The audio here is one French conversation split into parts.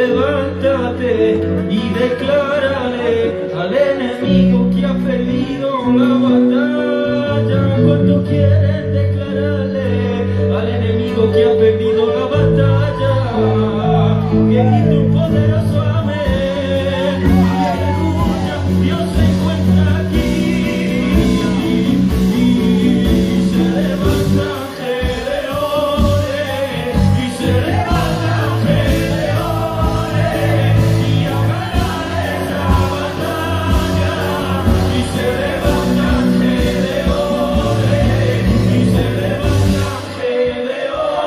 levántate y declárale al enemigo que ha perdido la batalla. ¿Cuánto quieren declararle al enemigo que ha perdido la batalla? Que grite un poderoso amén. Y aleluya, Dios se encuentra aquí. Y se levanta Gedeones, y se levanta Gedeones, y a ganar esa batalla. Y se levanta Gedeones, y se levanta Gedeones,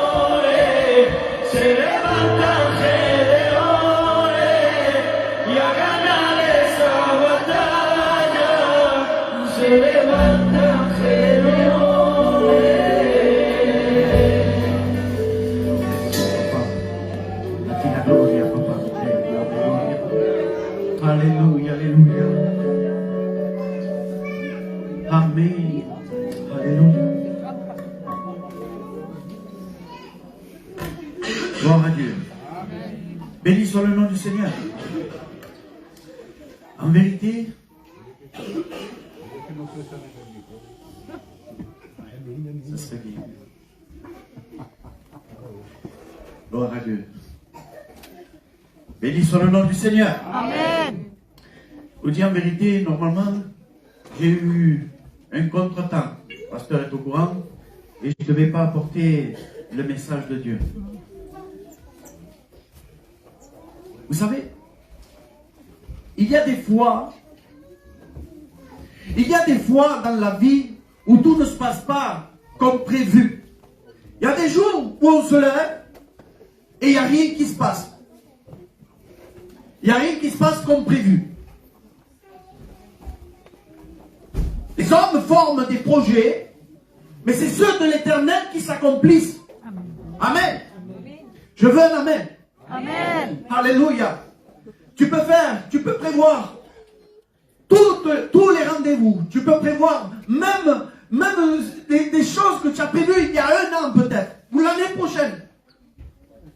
se levanta Gedeones, y a ganar esa batalla. Se levanta Gedeones. A ti la gloria, papá. Aleluya, aleluya. Amén. Alléluia. Gloire à Dieu. Béni soit le nom du Seigneur. En vérité, ça serait bien. Gloire à Dieu. Béni soit le nom du Seigneur. Amen. Je vous dis en vérité, normalement, j'ai eu un contretemps. Le pasteur est au courant et je ne devais pas apporter le message de Dieu. Vous savez, il y a des fois dans la vie où tout ne se passe pas comme prévu. Il y a des jours où on se lève et il n'y a rien qui se passe. Il n'y a rien qui se passe comme prévu. Les hommes forment des projets, mais c'est ceux de l'Éternel qui s'accomplissent. Amen. Je veux un amen. Amen. Alléluia. Tu peux prévoir tous les rendez-vous. Tu peux prévoir même des choses que tu as prévues il y a un an peut-être, ou l'année prochaine.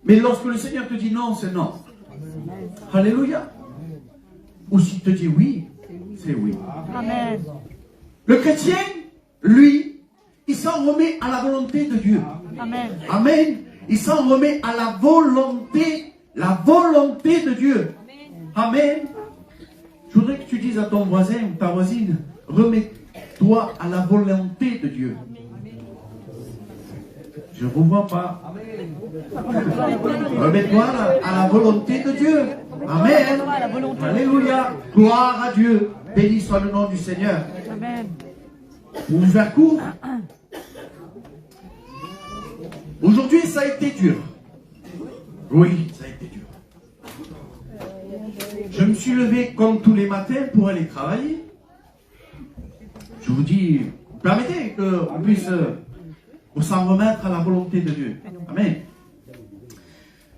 Mais lorsque le Seigneur te dit non, c'est non. Alléluia. Ou s'il te dit oui, c'est oui. Amen. Le chrétien, lui, il s'en remet à la volonté de Dieu. Amen. Amen. Il s'en remet à la volonté de Dieu. Amen. Je voudrais que tu dises à ton voisin ou ta voisine, remets-toi à la volonté de Dieu. Je ne vous vois pas. Remets-toi à la volonté de Dieu. Amen. Alléluia. Gloire à Dieu. Béni soit le nom du Seigneur. Amen. Pour vous faire court, aujourd'hui ça a été dur. Oui, ça a été dur. Je me suis levé comme tous les matins pour aller travailler. Je vous dis, permettez qu'on puisse pour s'en remettre à la volonté de Dieu. Amen.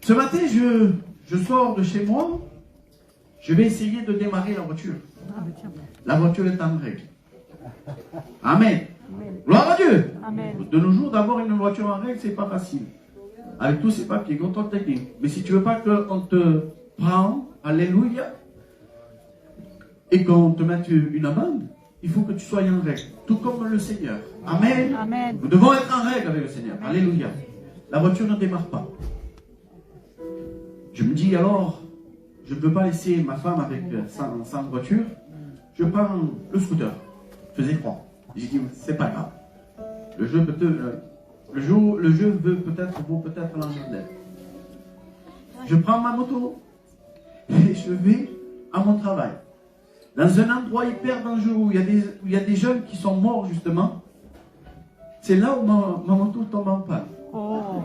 Ce matin, je sors de chez moi. Je vais essayer de démarrer la voiture. La voiture est en règle. Amen. Gloire à Dieu. Amen. De nos jours, d'avoir une voiture en règle, c'est pas facile. Avec tous ces papiers, contrôle technique. Mais si tu veux pas qu'on te prenne, alléluia, et qu'on te mette une amende, il faut que tu sois en règle. Tout comme le Seigneur. Amen. Amen. Nous devons être en règle avec le Seigneur. Alléluia. La voiture ne démarre pas. Je me dis alors, je ne peux pas laisser ma femme avec sans voiture. Je prends le scooter. Je faisais froid. J'ai dit, c'est pas grave. Le jeu vaut peut-être l'argent de l'aide. Je prends ma moto et je vais à mon travail. Dans un endroit hyper dangereux où il y a des jeunes qui sont morts justement. C'est là où ma moto tombe en panne. Oh.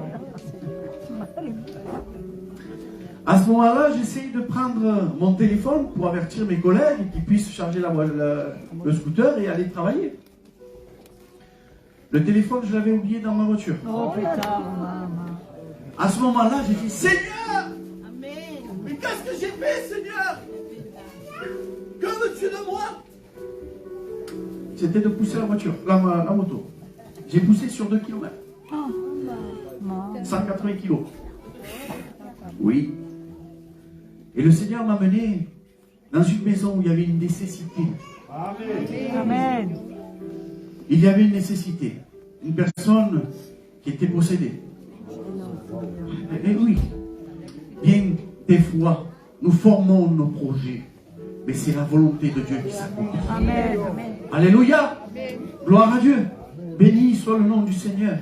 À ce moment-là, j'essaye de prendre mon téléphone pour avertir mes collègues qui puissent charger le scooter et aller travailler. Le téléphone, je l'avais oublié dans ma voiture. Oh putain, maman. À ce moment-là, j'ai dit, Seigneur, mais qu'est-ce que j'ai fait, Seigneur? Que veux-tu de moi? C'était de pousser la voiture, la moto. J'ai poussé sur 2 km. 180 kilos. Oui. Et le Seigneur m'a mené dans une maison où il y avait une nécessité. Amen. Il y avait une nécessité. Une personne qui était possédée. Et oui, bien des fois, nous formons nos projets, mais c'est la volonté de Dieu qui s'accomplit. Amen. Alléluia. Gloire à Dieu. Béni soit le nom du Seigneur.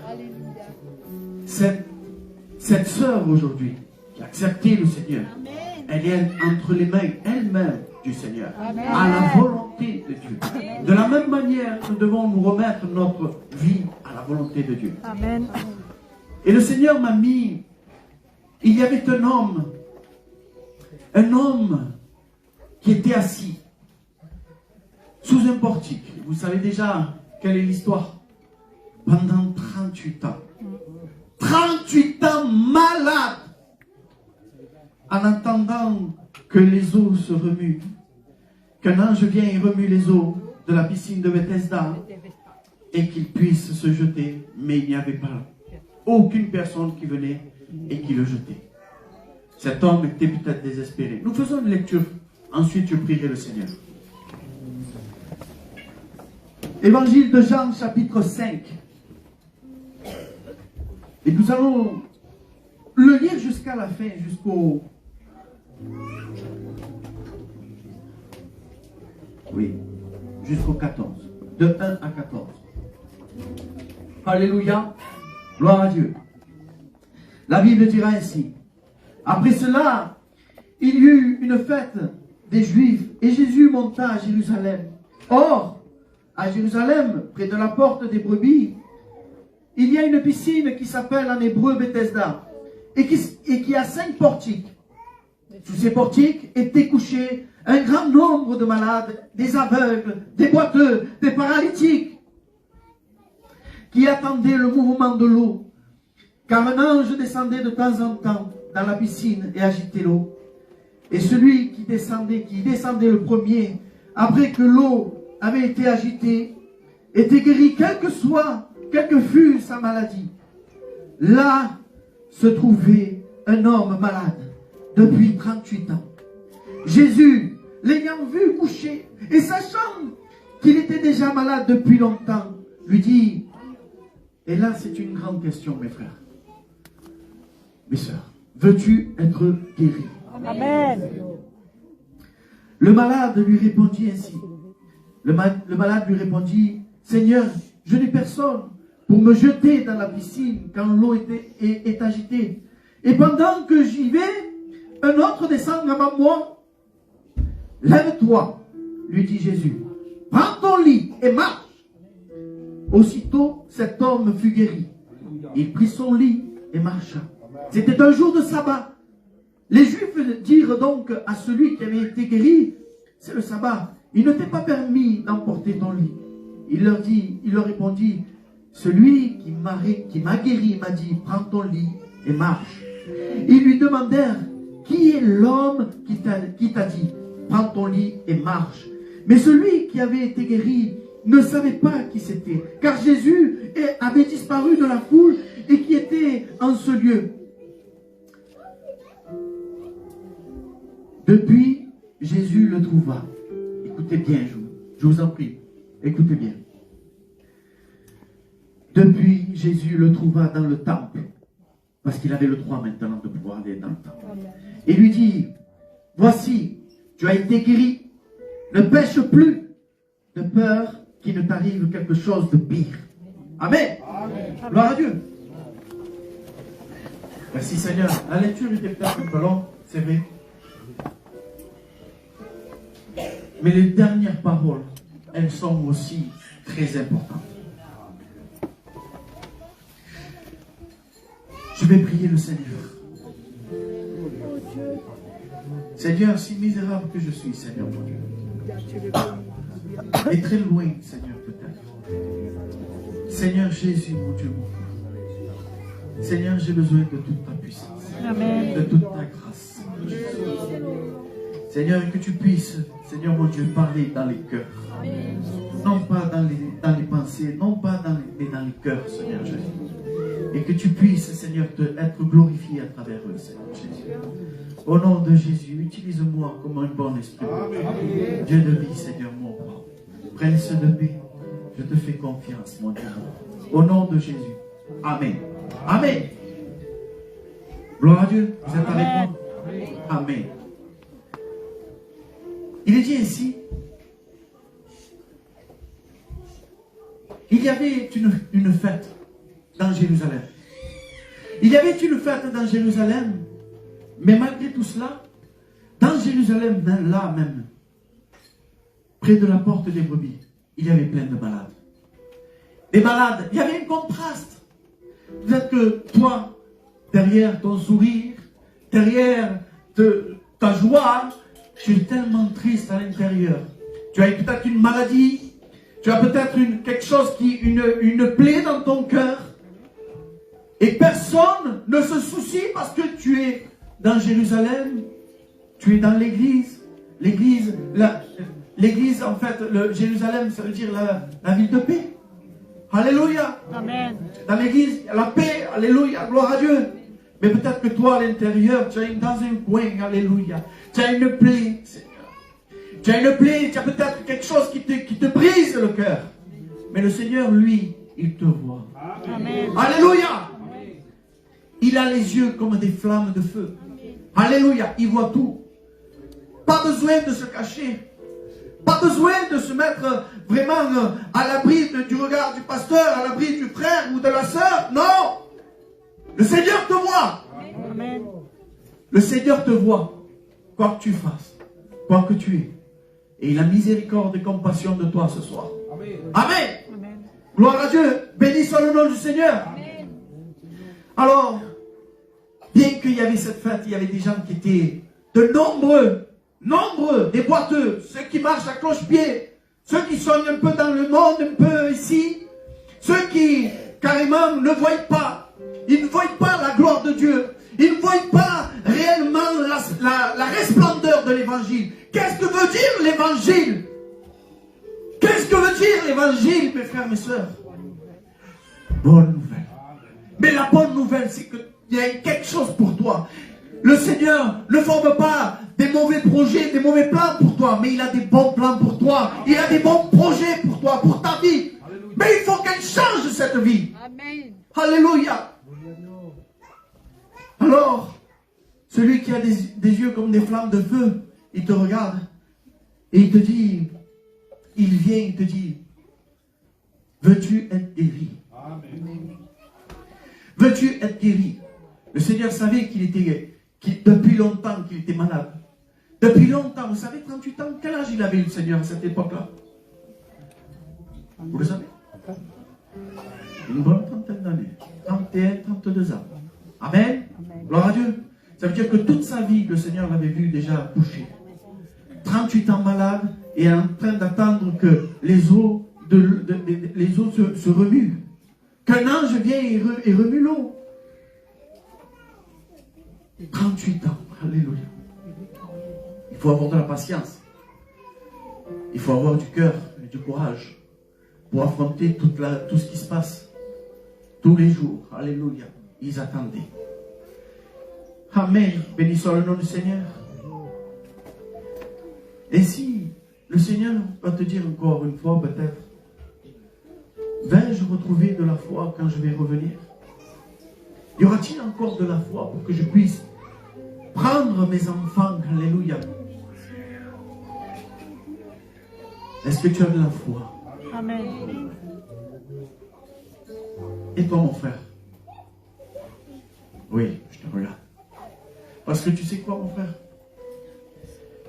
Cette sœur aujourd'hui, qui a accepté le Seigneur, elle est entre les mains elle-même du Seigneur, à la volonté de Dieu. De la même manière, nous devons nous remettre notre vie à la volonté de Dieu. Amen. Et le Seigneur m'a mis, il y avait un homme qui était assis sous un portique. Vous savez déjà quelle est l'histoire? Pendant 38 ans. 38 ans malade, en attendant que les eaux se remuent, qu'un ange vienne et remue les eaux de la piscine de Bethesda et qu'il puisse se jeter, mais il n'y avait pas aucune personne qui venait et qui le jetait. Cet homme était peut-être désespéré. Nous faisons une lecture, ensuite je prierai le Seigneur. Évangile de Jean, chapitre 5. Et nous allons le lire jusqu'à la fin, jusqu'au... Oui, jusqu'au 14. De 1 à 14. Alléluia. Gloire à Dieu. La Bible dira ainsi. Après cela, il y eut une fête des Juifs et Jésus monta à Jérusalem. Or, à Jérusalem, près de la porte des brebis, il y a une piscine qui s'appelle en hébreu Bethesda et qui a 5 portiques. Sous ces portiques étaient couchés un grand nombre de malades, des aveugles, des boiteux, des paralytiques, qui attendaient le mouvement de l'eau. Car un ange descendait de temps en temps dans la piscine et agitait l'eau. Et celui qui descendait le premier, après que l'eau avait été agitée, était guéri, quelle que fût sa maladie. Là se trouvait un homme malade depuis 38 ans. Jésus, l'ayant vu couché et sachant qu'il était déjà malade depuis longtemps, lui dit, et là c'est une grande question mes frères, mes sœurs, veux-tu être guéri? Amen. Le malade lui répondit ainsi. Le malade lui répondit, Seigneur, je n'ai personne pour me jeter dans la piscine quand l'eau est agitée. Et pendant que j'y vais, un autre descend avant moi. Lève-toi, lui dit Jésus. Prends ton lit et marche. Aussitôt, cet homme fut guéri. Il prit son lit et marcha. C'était un jour de sabbat. Les Juifs dirent donc à celui qui avait été guéri, c'est le sabbat. Il ne t'est pas permis d'emporter ton lit. Il leur répondit, celui qui m'a guéri m'a dit, prends ton lit et marche. Ils lui demandèrent, qui est l'homme qui t'a dit, prends ton lit et marche? Mais celui qui avait été guéri ne savait pas qui c'était, car Jésus avait disparu de la foule et qui était en ce lieu. Depuis, Jésus le trouva. Écoutez bien, je vous en prie, écoutez bien. Depuis, Jésus le trouva dans le temple, parce qu'il avait le droit maintenant de pouvoir aller dans le temple. Et lui dit, voici, tu as été guéri, ne pêche plus, de peur qu'il ne t'arrive quelque chose de pire. Amen. Amen. Gloire à Dieu. Merci Seigneur. La lecture était peut-être un peu longue, c'est vrai. Mais les dernières paroles, elles sont aussi très importantes. Je vais prier le Seigneur. Seigneur, si misérable que je suis, Seigneur mon Dieu, et très loin, Seigneur, peut-être. Seigneur Jésus, mon Dieu, Seigneur, j'ai besoin de toute ta puissance, Amen. de toute ta grâce. Seigneur, que tu puisses, Seigneur mon Dieu, parler dans les cœurs. Non pas dans les pensées, non pas mais dans les cœurs, Seigneur Jésus. Et que tu puisses, Seigneur, être glorifié à travers eux, Seigneur Jésus. Au nom de Jésus, utilise-moi comme un bon esprit. Dieu de vie, Seigneur mon roi. Prince de paix, je te fais confiance, mon Dieu. Au nom de Jésus. Amen. Amen. Gloire à Dieu. Vous êtes avec moi? Amen. Il est dit ainsi. Il y avait une fête dans Jérusalem. Il y avait une fête dans Jérusalem. Mais malgré tout cela, dans Jérusalem, là même, près de la porte des brebis, il y avait plein de malades. Des malades, il y avait un contraste. Peut-être que toi, derrière ton sourire, derrière ta joie, tu es tellement triste à l'intérieur. Tu as peut-être une maladie, tu as peut-être quelque chose une plaie dans ton cœur. Et personne ne se soucie parce que tu es dans Jérusalem, tu es dans l'église. L'église, en fait, Jérusalem, ça veut dire la ville de paix. Alléluia. Amen. Dans l'église, il y a la paix. Alléluia. Gloire à Dieu. Mais peut-être que toi, à l'intérieur, tu es dans un coin. Alléluia. Tu as une plaie, Seigneur. Tu as une plaie. Tu as peut-être quelque chose qui te brise le cœur. Mais le Seigneur, lui, il te voit. Amen. Alléluia. Il a les yeux comme des flammes de feu. Alléluia. Il voit tout. Pas besoin de se cacher. Pas besoin de se mettre vraiment à l'abri du regard du pasteur, à l'abri du frère ou de la sœur. Non. Le Seigneur te voit. Amen. Le Seigneur te voit. Quoi que tu fasses. Quoi que tu es. Et il a miséricorde et compassion de toi ce soir. Amen. Amen. Amen. Gloire à Dieu. Béni soit le nom du Seigneur. Amen. Alors, bien qu'il y avait cette fête, il y avait des gens qui étaient de nombreux, des boiteux, ceux qui marchent à cloche-pied, ceux qui sont un peu dans le monde, un peu ici, ceux qui carrément ne voient pas, ils ne voient pas la gloire de Dieu, ils ne voient pas réellement la resplendeur de l'évangile. Qu'est-ce que veut dire l'évangile? Qu'est-ce que veut dire l'évangile, mes frères, mes sœurs? Bonne nouvelle. Mais la bonne nouvelle, c'est qu'il y a quelque chose pour toi. Le Seigneur ne forme pas des mauvais projets, des mauvais plans pour toi, mais il a des bons plans pour toi. Il a des bons projets pour toi, pour ta vie. Alléluia. Mais il faut qu'elle change cette vie. Amen. Alléluia. Alors, celui qui a des yeux comme des flammes de feu, il te regarde et il te dit, il vient, il te dit, veux-tu être guéri? Amen. Veux-tu être guéri? Le Seigneur savait depuis longtemps qu'il était malade. Depuis longtemps, vous savez, 38 ans, quel âge il avait le Seigneur à cette époque-là? Vous le savez? Une bonne trentaine d'années. 31, 32 ans. Amen. Gloire à Dieu. Ça veut dire que toute sa vie, le Seigneur l'avait vu déjà boucher. 38 ans malade et en train d'attendre que les os, se remuent. Qu'un ange vienne et remue l'eau. 38 ans. Alléluia. Il faut avoir de la patience. Il faut avoir du cœur et du courage pour affronter tout ce qui se passe. Tous les jours. Alléluia. Ils attendaient. Amen. Béni soit le nom du Seigneur. Et si le Seigneur va te dire encore une fois peut-être, vais-je retrouver de la foi quand je vais revenir? Y aura-t-il encore de la foi pour que je puisse prendre mes enfants? Alléluia. Est-ce que tu as de la foi? Amen. Et toi, mon frère? Oui, je te regarde. Parce que tu sais quoi, mon frère?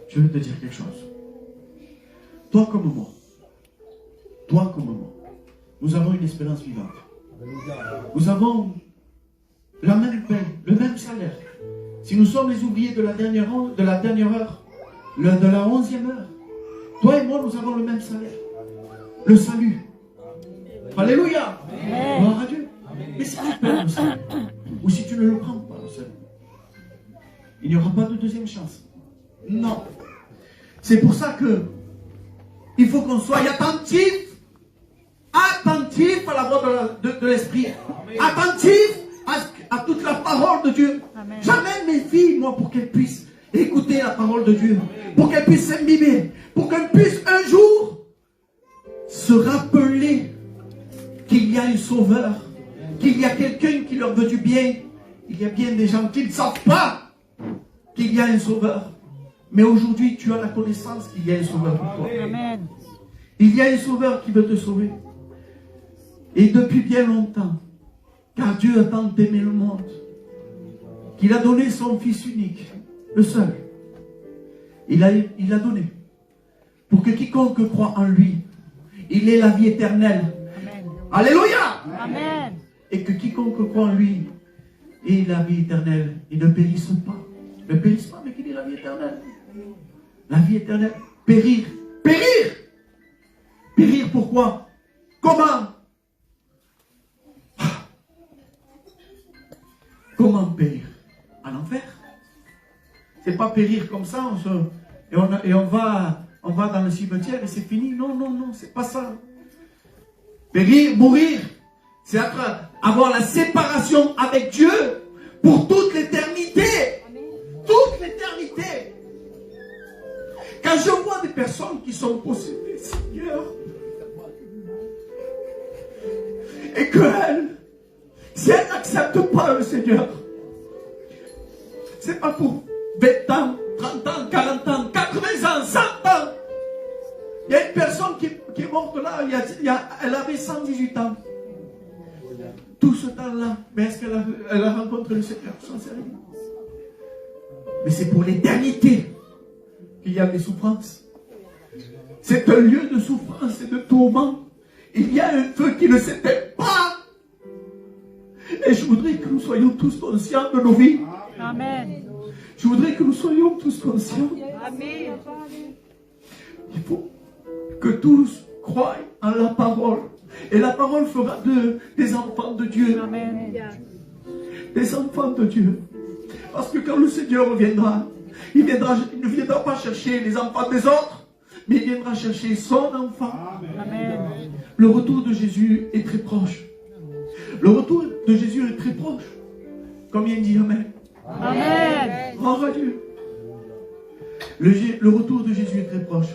Je veux te dire quelque chose. Toi comme moi, nous avons une espérance vivante. Nous avons la même paix, le même salaire. Si nous sommes les ouvriers de la dernière heure, de la 11e heure, toi et moi, nous avons le même salaire. Le salut. Alléluia. Gloire à Dieu. Mais si tu perds le salut, ou si tu ne le prends pas, le salut, il n'y aura pas de deuxième chance. Non. C'est pour ça que il faut qu'on soit attentif à la voix de l'Esprit. Attentif à à toute la parole de Dieu. Amen. J'amène mes filles, moi, pour qu'elles puissent écouter la parole de Dieu, pour qu'elles puissent s'imbiber, pour qu'elles puissent un jour se rappeler qu'il y a un sauveur, qu'il y a quelqu'un qui leur veut du bien. Il y a bien des gens qui ne savent pas qu'il y a un sauveur. Mais aujourd'hui, tu as la connaissance qu'il y a un sauveur pour toi. Amen. Il y a un sauveur qui veut te sauver. Et depuis bien longtemps, car Dieu a tant aimé le monde, qu'il a donné son Fils unique, le seul. Il a donné pour que quiconque croit en lui, il ait la vie éternelle. Amen. Alléluia! Amen. Et que quiconque croit en lui ait la vie éternelle. Il ne périsse pas. Ne périsse pas, mais qu'il ait la vie éternelle. La vie éternelle. Périr. Périr! Périr pourquoi? Comment? Comment périr? En enfer. C'est pas périr comme ça, on va dans le cimetière et c'est fini. Non, non, non, c'est pas ça. Périr, mourir, c'est avoir la séparation avec Dieu pour toute l'éternité. Toute l'éternité. Quand je vois des personnes qui sont possédées, Seigneur, et qu'elles, si elles n'acceptent pas le Seigneur, c'est pas pour 20 ans, 30 ans, 40 ans, 80 ans, 100 ans. Il y a une personne qui est morte là, elle avait 118 ans. Tout ce temps-là, mais est-ce qu'elle a rencontré le Seigneur? J'en sais rien. Mais c'est pour l'éternité qu'il y a des souffrances. C'est un lieu de souffrance et de tourment. Il y a un feu qui ne s'éteint pas. Et je voudrais que nous soyons tous conscients de nos vies. Amen. Je voudrais que nous soyons tous conscients. Amen. Il faut que tous croient en la parole. Et la parole fera d'eux des enfants de Dieu. Amen. Des enfants de Dieu. Parce que quand le Seigneur reviendra, il ne viendra pas chercher les enfants des autres, mais il viendra chercher son enfant. Amen. Le retour de Jésus est très proche. Le retour de Jésus est très proche. Combien dit Amen? Amen. Oh Dieu. Le retour de Jésus est très proche.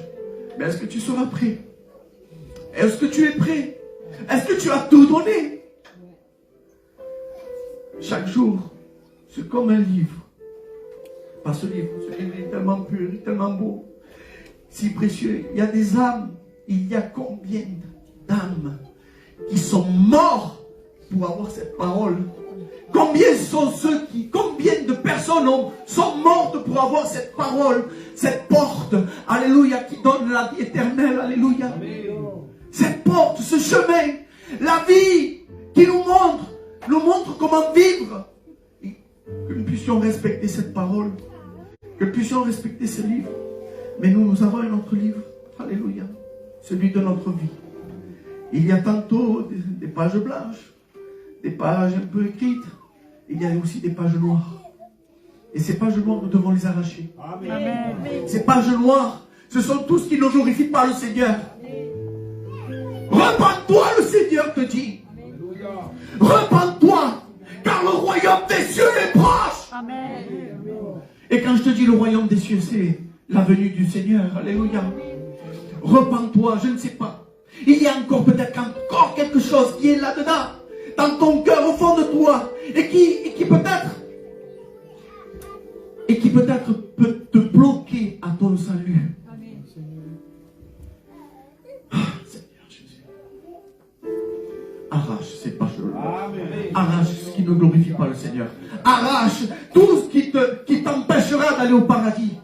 Mais est-ce que tu seras prêt? Est-ce que tu es prêt? Est-ce que tu as tout donné? Chaque jour, c'est comme un livre. Pas ce livre est tellement pur, tellement beau, si précieux. Il y a des âmes. Il y a combien d'âmes qui sont morts pour avoir cette parole? Combien de personnes sont mortes pour avoir cette parole, cette porte, alléluia, qui donne la vie éternelle, alléluia. Cette porte, ce chemin, la vie qui nous montre comment vivre. Et que nous puissions respecter cette parole, que nous puissions respecter ce livre. Mais nous avons un autre livre, alléluia, celui de notre vie. Il y a tantôt des pages blanches, des pages un peu écrites. Il y a aussi des pages noires. Et ces pages noires, nous devons les arracher. Amen. Ces pages noires, ce sont tous qui ne glorifient pas le Seigneur. Repends-toi, le Seigneur te dit. Repends-toi, car le royaume des cieux est proche. Amen. Et quand je te dis le royaume des cieux, c'est la venue du Seigneur. Alléluia. Repends-toi, je ne sais pas. Il y a encore peut-être quelque chose qui est là-dedans, dans ton cœur, au fond de toi, et qui peut-être peut te bloquer à ton salut. Ah, Seigneur Jésus. Arrache ces pages-là. Arrache ce qui ne glorifie pas le Seigneur. Arrache tout ce qui t'empêchera d'aller au paradis.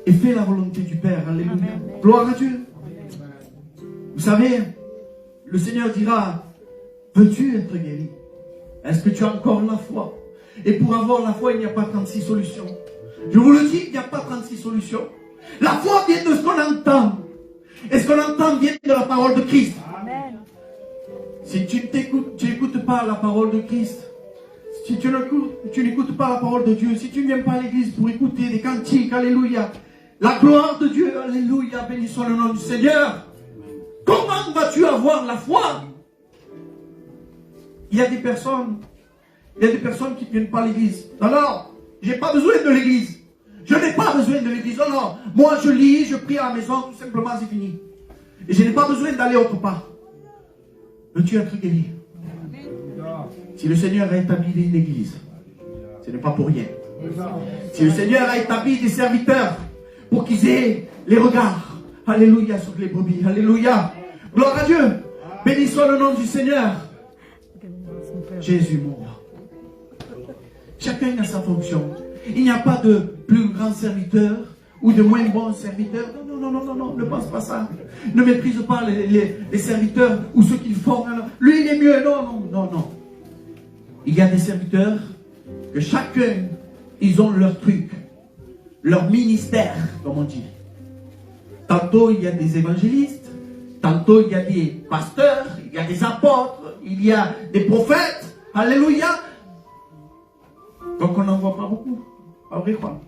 Et fais la volonté du Père. Alléluia. Gloire à Dieu. Vous savez, le Seigneur dira, veux-tu être guéri? Est-ce que tu as encore la foi? Et pour avoir la foi, il n'y a pas 36 solutions. Je vous le dis, il n'y a pas 36 solutions. La foi vient de ce qu'on entend. Et ce qu'on entend vient de la parole de Christ. Amen. Si tu n'écoutes pas la parole de Christ, si tu n'écoutes pas la parole de Dieu, si tu ne viens pas à l'église pour écouter des cantiques, alléluia, la gloire de Dieu, alléluia, béni soit le nom du Seigneur, comment vas-tu avoir la foi? Il y a des personnes Il y a des personnes qui ne viennent pas à l'église. Non, non, j'ai pas besoin de l'église. Je n'ai pas besoin de l'église. Non, non. Moi, je lis, je prie à la maison, tout simplement, c'est fini. Et je n'ai pas besoin d'aller autre part. Veux-tu être guéri? Si le Seigneur a établi une église, ce n'est pas pour rien. Si le Seigneur a établi des serviteurs pour qu'ils aient les regards, alléluia, sur les brebis, alléluia. Gloire à Dieu. Béni soit le nom du Seigneur. Jésus, mon roi. Chacun a sa fonction. Il n'y a pas de plus grand serviteur ou de moins bon serviteur. Non, non, non, non, non, ne pense pas ça. Ne méprise pas les serviteurs ou ceux qu'ils font. Lui, il est mieux. Non, non, non, non. Il y a des serviteurs que chacun, ils ont leur truc, leur ministère, comme on dit. Tantôt, il y a des évangélistes, tantôt, il y a des pasteurs, il y a des apôtres, il y a des prophètes. Alléluia. Donc, on n'en voit pas beaucoup. Pas vrai, quoi.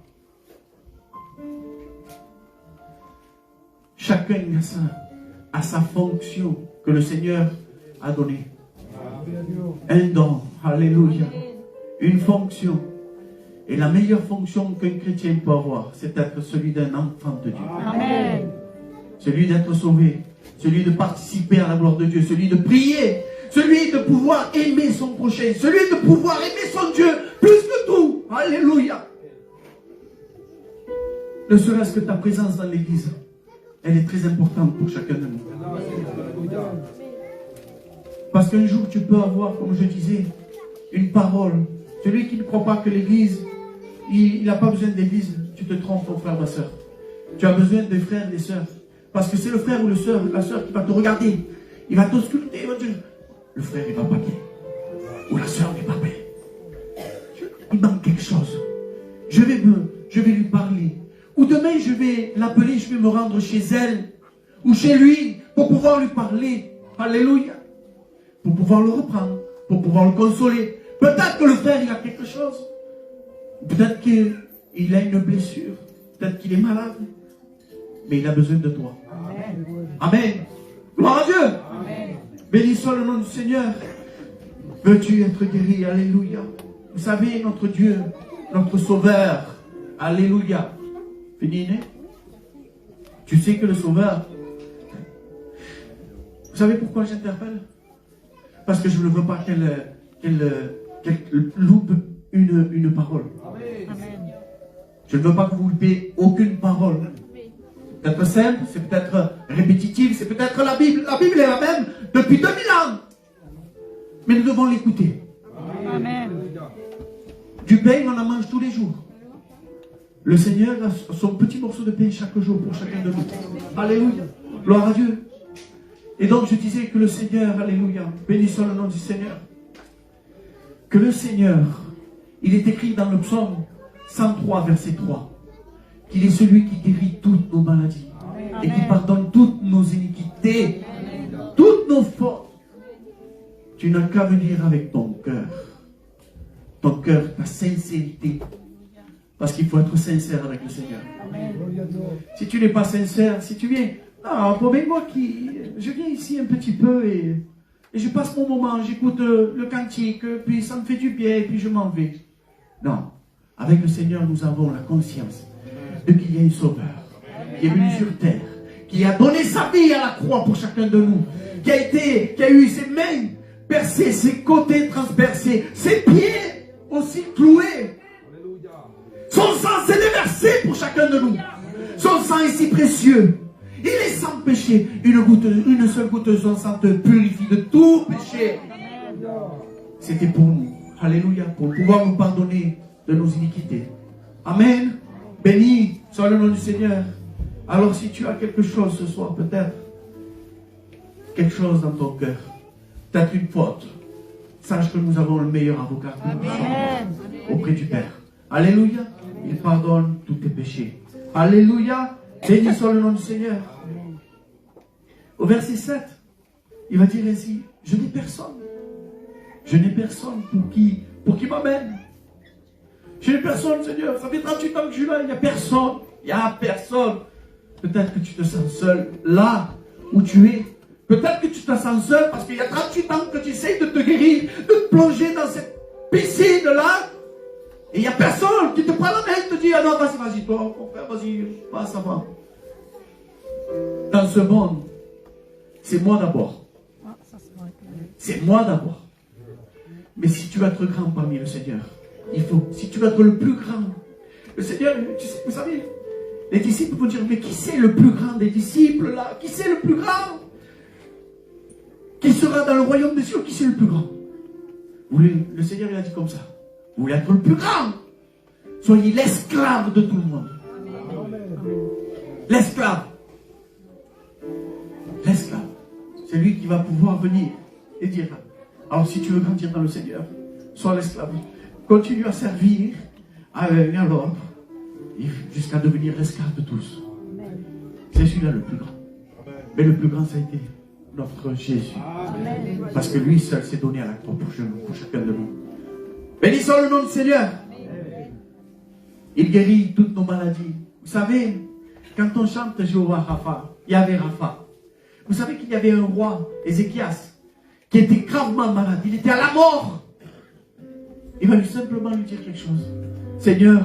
Chacun a sa fonction que le Seigneur a donnée. Un don. Alléluia. Une fonction. Et la meilleure fonction qu'un chrétien peut avoir, c'est d'être celui d'un enfant de Dieu. Amen. Celui d'être sauvé. Celui de participer à la gloire de Dieu. Celui de prier. Celui de pouvoir aimer son prochain. Celui de pouvoir aimer son Dieu plus que tout. Alléluia. Ne serait-ce que ta présence dans l'église, elle est très importante pour chacun de nous. Parce qu'un jour, tu peux avoir, comme je disais, une parole. Celui qui ne croit pas que l'église, il n'a pas besoin d'église, tu te trompes, mon frère, ma soeur. Tu as besoin des frères et des sœurs. Parce que c'est le frère ou la sœur qui va te regarder. Il va t'ausculter, il va dire, le frère, il va pas bien. Ou la sœur n'est pas bien. Il manque quelque chose. Je vais lui parler. Ou demain, je vais l'appeler, je vais me rendre chez elle. Ou chez lui, pour pouvoir lui parler. Alléluia. Pour pouvoir le reprendre. Pour pouvoir le consoler. Peut-être que le frère, il a quelque chose. Peut-être qu'il a une blessure. Peut-être qu'il est malade. Mais il a besoin de toi. Amen. Amen. Gloire à Dieu. Amen. Béni soit le nom du Seigneur. Veux-tu être guéri? Alléluia. Vous savez, notre Dieu, notre Sauveur. Alléluia. Fini, né? Tu sais que le Sauveur... Vous savez pourquoi j'interpelle? Parce que je ne veux pas qu'elle loupe une parole. Amen. Je ne veux pas que vous loupiez aucune parole. C'est peut-être simple, c'est peut-être répétitif, c'est peut-être la Bible. La Bible est la même depuis 2000 ans. Mais nous devons l'écouter. Amen. Du pain, on en mange tous les jours. Le Seigneur a son petit morceau de pain chaque jour pour chacun de nous. Alléluia. Gloire à Dieu. Et donc je disais que le Seigneur, alléluia, béni soit le nom du Seigneur. Que le Seigneur, il est écrit dans le psaume 103, verset 3, qu'il est celui qui guérit toutes nos maladies. Amen. Et qui pardonne toutes nos iniquités, amen, toutes nos fautes. Tu n'as qu'à venir avec ton cœur, ta sincérité. Parce qu'il faut être sincère avec le Seigneur. Amen. Si tu n'es pas sincère, si tu viens, je viens ici un petit peu et je passe mon moment, j'écoute le cantique, puis ça me fait du bien et puis je m'en vais. Non, avec le Seigneur, nous avons la conscience de qu'il y a un Sauveur qui est venu sur terre, qui a donné sa vie à la croix pour chacun de nous, qui a eu ses mains percées, ses côtés transpercés, ses pieds aussi cloués. Son sang s'est déversé pour chacun de nous. Son sang est si précieux. Il est sans péché. Une seule goutte de son sang te purifie de tout péché. C'était pour nous. Alléluia. Pour pouvoir nous pardonner de nos iniquités. Amen. Béni soit le nom du Seigneur. Alors si tu as quelque chose ce soir, peut-être quelque chose dans ton cœur, peut-être une faute, sache que nous avons le meilleur avocat auprès du Père. Alléluia. Il pardonne tous tes péchés. Alléluia. Béni soit le nom du Seigneur. Au verset 7, il va dire ainsi, je n'ai personne. Je n'ai personne pour qui m'amène. Je n'ai personne, Seigneur. Ça fait 38 ans que je suis là, il n'y a personne. Il n'y a personne. Peut-être que tu te sens seul là où tu es. Peut-être que tu te sens seul parce qu'il y a 38 ans que tu essayes de te guérir, de te plonger dans cette piscine là, et il n'y a personne qui te prend la main et te dit, ah non, vas-y, toi, mon frère, vas-y, passe avant. Dans ce monde, c'est moi d'abord. C'est moi d'abord. Mais si tu veux être grand parmi le Seigneur, il faut, si tu veux être le plus grand, le Seigneur, tu sais, vous savez, les disciples vont dire, mais qui c'est le plus grand des disciples là? Qui c'est le plus grand? Qui sera dans le royaume des cieux? Qui c'est le plus grand? Le Seigneur il a dit comme ça. Vous voulez être le plus grand? Soyez l'esclave de tout le monde. L'esclave. L'esclave. C'est lui qui va pouvoir venir et dire, alors si tu veux grandir dans le Seigneur, sois l'esclave. Continue à servir à l'ordre jusqu'à devenir l'esclave de tous. C'est celui-là le plus grand. Mais le plus grand, ça a été notre Jésus. Parce que lui seul s'est donné à la croix pour chacun de nous. Bénissons le nom du Seigneur. Il guérit toutes nos maladies. Vous savez, quand on chante Jéhovah Rapha, Yahvé Rapha, vous savez qu'il y avait un roi, Ézéchias, qui était gravement malade. Il était à la mort. Il va simplement lui dire quelque chose. Seigneur,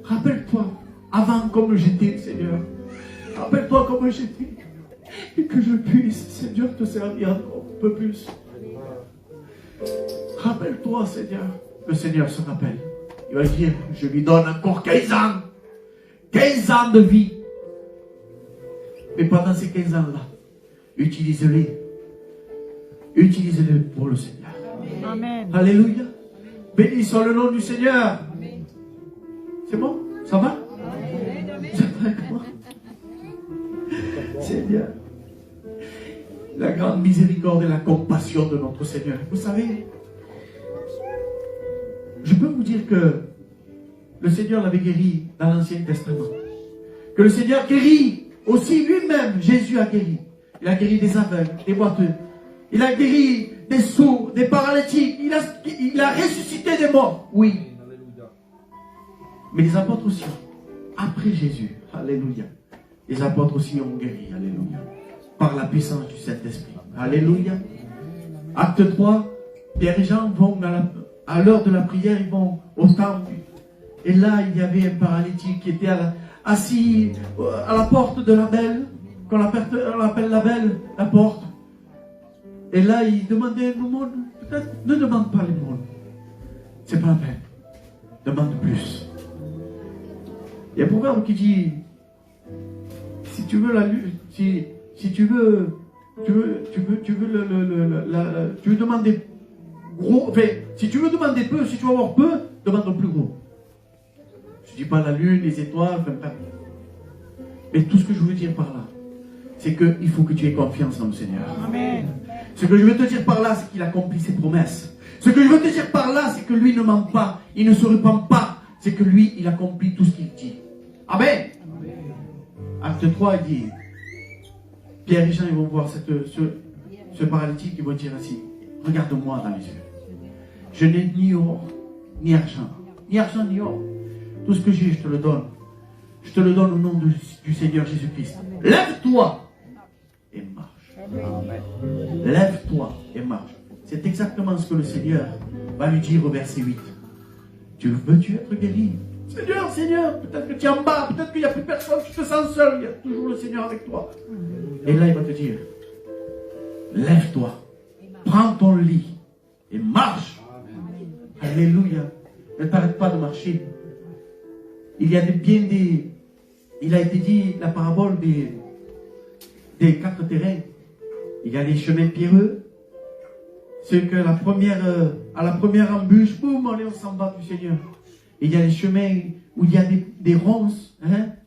rappelle-toi, avant comme j'étais, Seigneur. Rappelle-toi comme j'étais. Et que je puisse, Seigneur, te servir encore un peu plus. Rappelle-toi, Seigneur. Le Seigneur se rappelle. Il va dire, je lui donne encore 15 ans. 15 ans de vie. Mais pendant ces 15 ans-là, utilise-les. Utilise-les pour le Seigneur. Amen. Alléluia. Bénissons le nom du Seigneur. C'est bon? Ça va? C'est bien. La grande miséricorde et la compassion de notre Seigneur. Vous savez, je peux vous dire que le Seigneur l'avait guéri dans l'Ancien Testament. Que le Seigneur guérit aussi lui-même. Jésus a guéri. Il a guéri des aveugles, des boiteux. Il a guéri des sourds, des paralytiques. Il a ressuscité des morts. Oui. Mais les apôtres aussi, après Jésus, alléluia, les apôtres aussi ont guéri, alléluia, par la puissance du Saint-Esprit. Alléluia. Acte 3, Pierre et Jean vont à l'heure de la prière, ils vont au temple. Et là, il y avait un paralytique qui était assis à la porte de la belle, qu'on appelle la belle, la porte. Et là, il demandait le monde. Peut-être, ne demande pas le monde. C'est pas la peine. Demande plus. Il y a un proverbe qui dit, si tu veux la lutte, si tu veux demander gros, enfin, si tu veux demander peu, si tu veux avoir peu, demande le plus gros. Je dis pas la lune, les étoiles, enfin, mais tout ce que je veux dire par là, c'est qu'il faut que tu aies confiance dans le Seigneur. Amen. Ce que je veux te dire par là, c'est qu'il accomplit ses promesses. Ce que je veux te dire par là, c'est que lui ne ment pas, il ne se repent pas, c'est que lui, il accomplit tout ce qu'il dit. Amen. Acte 3, il dit, Pierre et Jean, ils vont voir ce paralytique, ils vont dire ainsi, regarde-moi dans les yeux. Je n'ai ni or, ni argent, ni or. Tout ce que j'ai, je te le donne. Je te le donne au nom du Seigneur Jésus-Christ. Lève-toi et marche. Lève-toi et marche. C'est exactement ce que le Seigneur va lui dire au verset 8. Veux-tu être guéri? Seigneur, peut-être que tu es en bas, peut-être qu'il n'y a plus personne, tu te sens seul, il y a toujours le Seigneur avec toi. Et là, il va te dire, lève-toi, prends ton lit et marche. Alléluia. Ne t'arrête pas de marcher. Il y a il a été dit la parabole des 4 terrains. Il y a les chemins pierreux. C'est que à la première embûche, boum, on s'en va du Seigneur. Et il y a les chemins où il y a des ronces,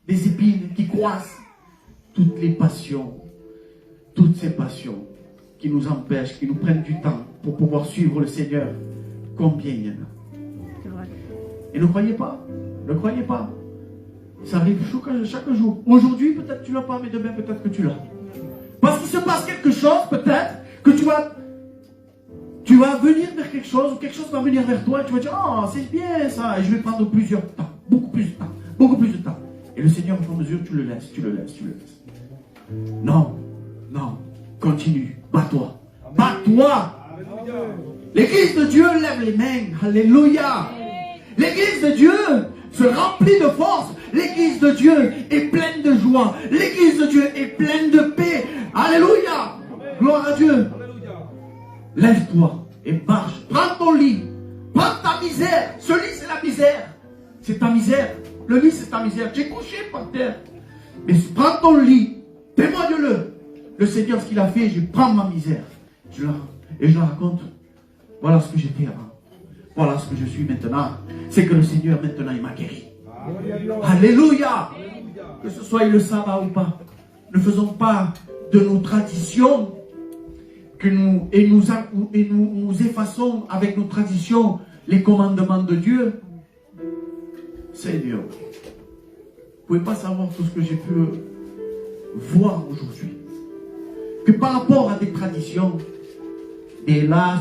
des épines qui croissent. Toutes les passions, toutes ces passions qui nous empêchent, qui nous prennent du temps pour pouvoir suivre le Seigneur. Combien il y en a? Et ne croyez pas. Ne croyez pas. Ça arrive chaque jour. Aujourd'hui, peut-être tu l'as pas, mais demain, peut-être que tu l'as. Parce qu'il se passe quelque chose, peut-être, que tu vas venir vers quelque chose, ou quelque chose va venir vers toi, et tu vas dire, oh, c'est bien ça, et je vais prendre plusieurs temps, beaucoup plus de temps. Et le Seigneur, au fur et à mesure, tu le laisses. Non, continue, bats-toi. L'église de Dieu lève les mains. Alléluia. L'église de Dieu se remplit de force. L'église de Dieu est pleine de joie. L'église de Dieu est pleine de paix. Alléluia. Gloire à Dieu. Lève-toi et marche. Prends ton lit. Prends ta misère. Ce lit, c'est la misère. C'est ta misère. Le lit, c'est ta misère. Tu es couché par terre. Mais prends ton lit. Témoigne-le. Le Seigneur, ce qu'il a fait, je prends ma misère. Je la raconte. Voilà ce que j'étais avant. Voilà ce que je suis maintenant. C'est que le Seigneur, maintenant, il m'a guéri. Alléluia. Que ce soit le sabbat ou pas. Ne faisons pas de nos traditions que nous effaçons avec nos traditions les commandements de Dieu. Seigneur, vous ne pouvez pas savoir tout ce que j'ai pu voir aujourd'hui. Que par rapport à des traditions, des là,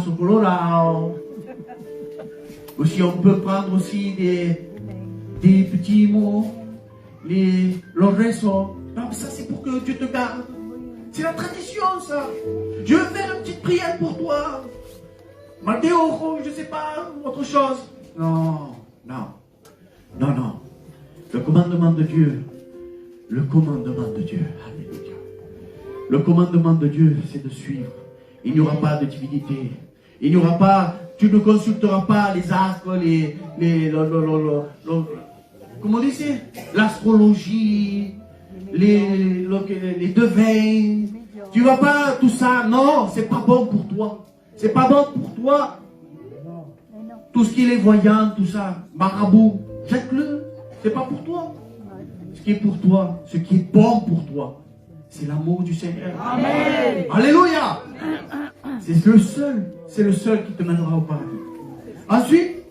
aussi on peut prendre aussi des petits mots, le resto. Non, mais ça c'est pour que Dieu te garde. C'est la tradition ça. Je veux faire une petite prière pour toi. Matteo, je ne sais pas, autre chose. Non. Le commandement de Dieu. Le commandement de Dieu. Alléluia. Le commandement de Dieu, c'est de suivre. Il n'y aura pas de divinité. Il n'y aura pas, tu ne consulteras pas les astres, comment on dit c'est? L'astrologie, les devins. Tu ne vas pas tout ça. Non, c'est pas bon pour toi. C'est pas bon pour toi. Tout ce qui est voyant, tout ça, marabout, jette-le. C'est pas pour toi. Ce qui est pour toi, ce qui est bon pour toi, c'est l'amour du Seigneur. Amen. Alléluia. C'est le seul qui te mènera au paradis. Ensuite,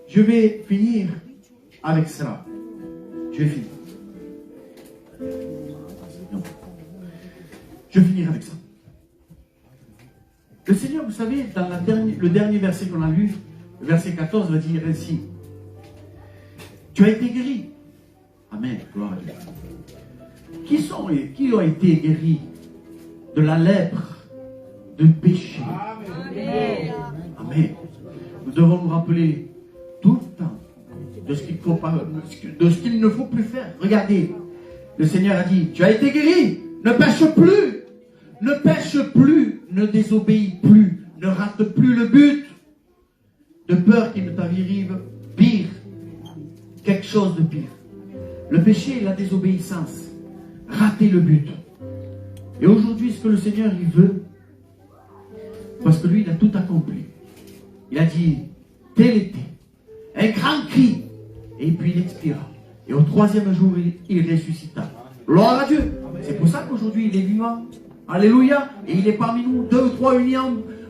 je vais finir avec cela. Je vais finir. Non. Je vais finir avec ça. Le Seigneur, vous savez, dans le dernier verset qu'on a lu, le verset 14 va dire ainsi. Tu as été guéri. Amen. Gloire à Dieu. Qui ont été guéris de la lèpre, de péché? Amen. Amen. Nous devons nous rappeler tout le temps de ce qu'il ne faut plus faire. Regardez, le Seigneur a dit, tu as été guéri, ne pêche plus. Ne pêche plus, ne désobéis plus, ne rate plus le but, de peur qu'il ne t'arrive pire, quelque chose de pire. Le péché et la désobéissance, rater le but. Et aujourd'hui, ce que le Seigneur il veut, parce que lui, il a tout accompli. Il a dit, tel était, un grand cri, et puis il expira. Et au troisième jour, il ressuscita. Gloire à Dieu. C'est pour ça qu'aujourd'hui, il est vivant. Alléluia. Et il est parmi nous, 2 ou 3 unis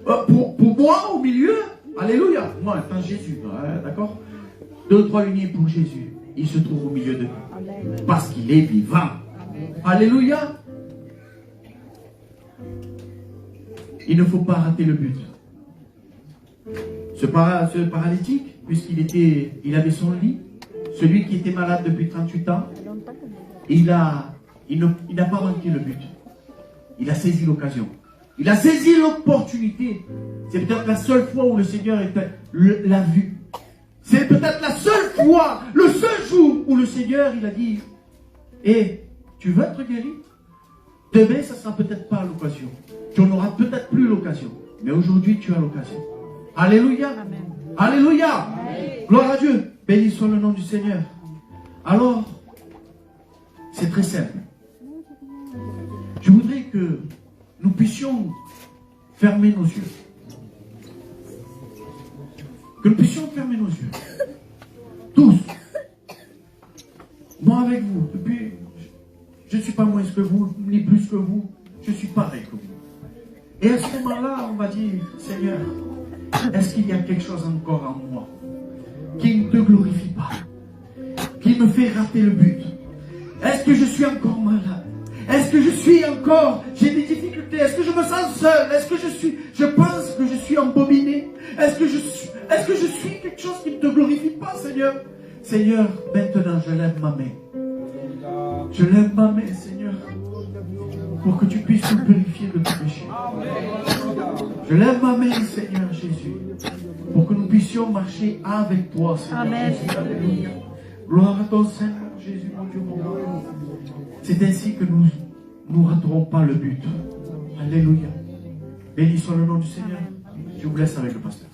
pour moi au milieu. Alléluia. Moi, attends Jésus. D'accord? 2 ou 3 unis pour Jésus. Il se trouve au milieu de nous. Parce qu'il est vivant. Alléluia. Il ne faut pas rater le but. Ce paralytique, puisqu'il avait son lit, celui qui était malade depuis 38 ans, il n'a pas manqué le but. Il a saisi l'occasion. Il a saisi l'opportunité. C'est peut-être la seule fois où le Seigneur l'a vu. C'est peut-être la seule fois, le seul jour où le Seigneur il a dit, tu veux être guéri? Demain, ça ne sera peut-être pas l'occasion. Tu n'en auras peut-être plus l'occasion. Mais aujourd'hui, tu as l'occasion. Alléluia. Amen. Alléluia. Amen. Gloire à Dieu. Béni soit le nom du Seigneur. Alors, c'est très simple. Je voudrais que nous puissions fermer nos yeux. Que nous puissions fermer nos yeux. Tous. Moi avec vous. Depuis, je ne suis pas moins que vous, ni plus que vous. Je suis pareil que vous. Et à ce moment-là, on va dire, Seigneur, est-ce qu'il y a quelque chose encore en moi qui ne te glorifie pas, qui me fait rater le but? Est-ce que je suis encore malade? Est-ce que je suis encore, j'ai des difficultés? Est-ce que je me sens seul? Est-ce que je pense que je suis embobiné? Est-ce que je suis quelque chose qui ne te glorifie pas, Seigneur? Seigneur, maintenant je lève ma main. Je lève ma main, Seigneur, pour que tu puisses me purifier de tout péché. Je lève ma main, Seigneur Jésus. pour que nous puissions marcher avec toi, Seigneur Amen. Jésus. Alléluia. Gloire à ton Seigneur Jésus, mon Dieu, mon roi. C'est ainsi que nous ne raterons pas le but. Alléluia. Béni soit le nom du Seigneur. Je vous laisse avec le pasteur.